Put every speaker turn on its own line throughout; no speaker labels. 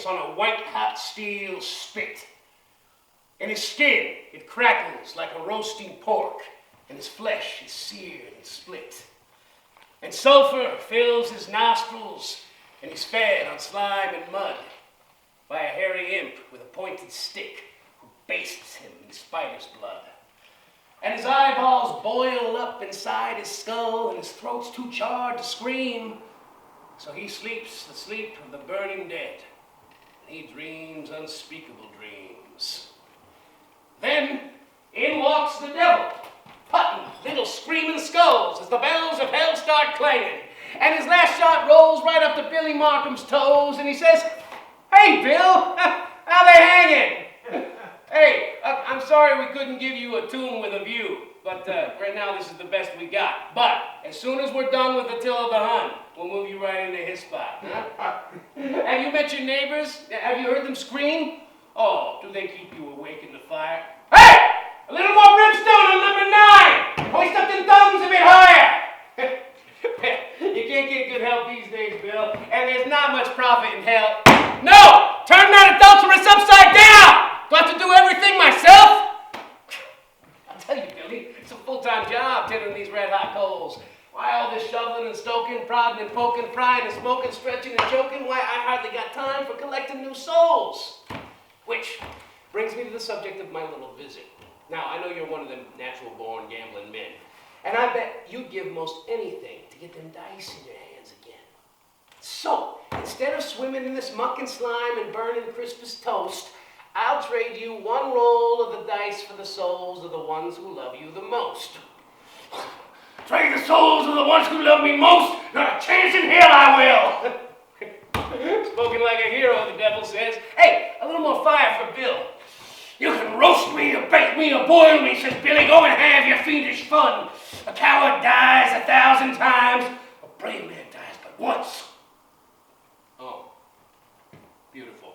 simmers on a white-hot steel spit. And his skin, it crackles like a roasting pork, and his flesh is seared and split. And sulfur fills his nostrils, and he's fed on slime and mud by a hairy imp with a pointed stick who bastes him in spider's blood. And his eyeballs boil up inside his skull, and his throat's too charred to scream. So he sleeps the sleep of the burning dead, and he dreams unspeakable dreams. Then in walks the devil, putting little screaming skulls as the bells of hell start clanging. And his last shot rolls right up to Billy Markham's toes, and he says, "Hey, Bill, how they hanging? Hey, I'm sorry we couldn't give you a tomb with a view, but right now this is the best we got. But as soon as we're done with Attila the Hun, we'll move you right into his spot." Have you met your neighbors? Have you heard them scream? Oh, do they keep you awake in the fire? Hey! A little more brimstone on number 9! Hoist up them thumbs a bit higher! You can't get good help these days, Bill, and there's not much profit in hell. No! Turn that adulteress upside down! Do I have to do everything myself? I'll tell you, Billy, it's a full-time job tending these red-hot coals. Why all this shoveling and stoking, prodding and poking, prying and smoking, stretching and choking? Why, I hardly got time for collecting new souls. Which brings me to the subject of my little visit. Now, I know you're one of them natural-born gambling men, and I bet you'd give most anything to get them dice in your hands again. So, instead of swimming in this muck and slime and burning crisp as toast, I'll trade you one roll of the dice for the souls of the ones who love you the most. Trade the souls of the ones who love me most? Not a chance in hell I will! Spoken like a hero, the devil says. Hey, a little more fire for Bill. You can roast me or bake me or boil me, says Billy. Go and have your fiendish fun. A coward dies 1,000 times. A brave man dies but once. Oh, beautiful.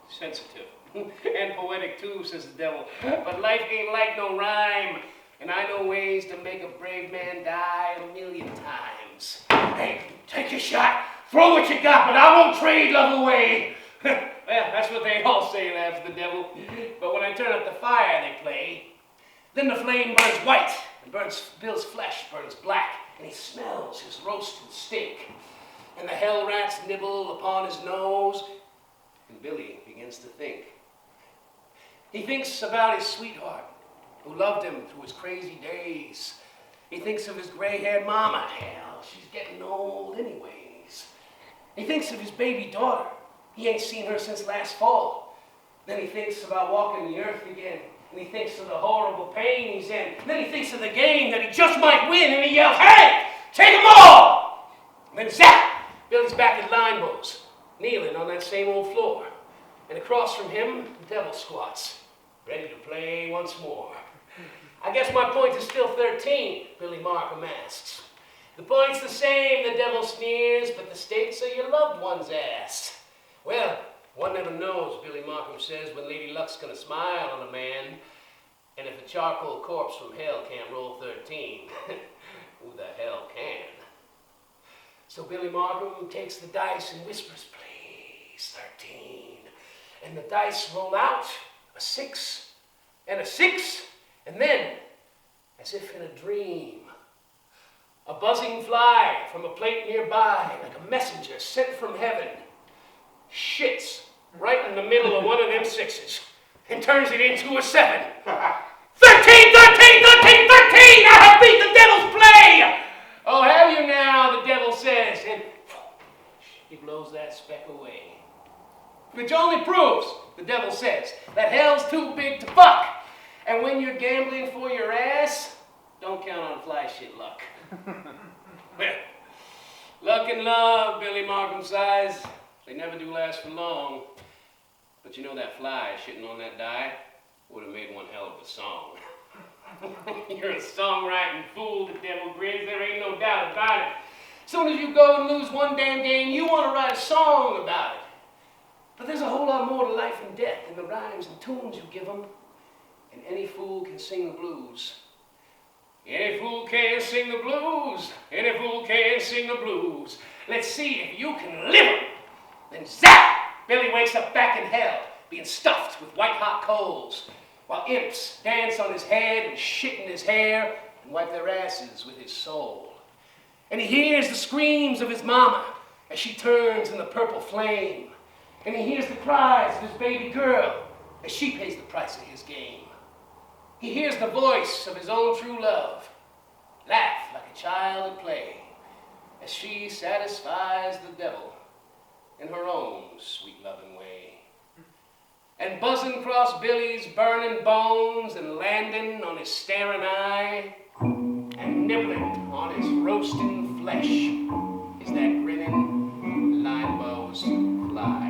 Sensitive. And poetic too, says the devil. But life ain't like no rhyme. And I know ways to make a brave man die 1,000,000 times. Hey, take your shot. Throw what you got, but I won't trade love away. Well, that's what they all say, laughs the devil. But when I turn up the fire, they play. Then the flame burns white, and Bill's flesh burns black, and he smells his roasted steak. And the hell rats nibble upon his nose, and Billy begins to think. He thinks about his sweetheart, who loved him through his crazy days. He thinks of his gray-haired mama. Hell, she's getting old anyways. He thinks of his baby daughter. He ain't seen her since last fall. Then he thinks about walking the earth again. And he thinks of the horrible pain he's in. And then he thinks of the game that he just might win. And he yells, "Hey, take them all!" And then zap! Billy's back at Linebo's, kneeling on that same old floor. And across from him, the devil squats, ready to play once more. I guess my point is still 13, Billy Markham asks. The point's the same, the devil sneers, but the stakes are your loved one's ass. Well, one never knows, Billy Markham says, when Lady Luck's gonna smile on a man. And if a charcoal corpse from hell can't roll 13, who the hell can? So Billy Markham takes the dice and whispers, "Please, 13. And the dice roll out, a 6, and a 6, and then, as if in a dream, a buzzing fly from a plate nearby, like a messenger sent from heaven, shits right in the middle of one of them 6s and turns it into a 7. 13, 13, 13, 13! I have beat the devil's play! Oh, have you now, the devil says, and he blows that speck away. Which only proves, the devil says, that hell's too big to fuck. And when you're gambling for your ass, don't count on fly shit luck. Well, luck and love, Billy Markham sighs. They never do last for long. But you know that fly shitting on that die would have made one hell of a song. You're a songwriting fool, the devil grins. There ain't no doubt about it. Soon as you go and lose one damn game, you want to write a song about it. But there's a whole lot more to life and death than the rhymes and tunes you give them. And any fool can sing the blues. Any fool can sing the blues. Any fool can sing the blues. Let's see if you can live 'em. Then zap! Billy wakes up back in hell, being stuffed with white-hot coals, while imps dance on his head and shit in his hair and wipe their asses with his soul. And he hears the screams of his mama as she turns in the purple flame. And he hears the cries of his baby girl as she pays the price of his game. He hears the voice of his own true love laugh like a child at play as she satisfies the devil in her own sweet loving way. And buzzing across Billy's burning bones and landing on his staring eye and nibbling on his roasting flesh is that grinning limebow's fly.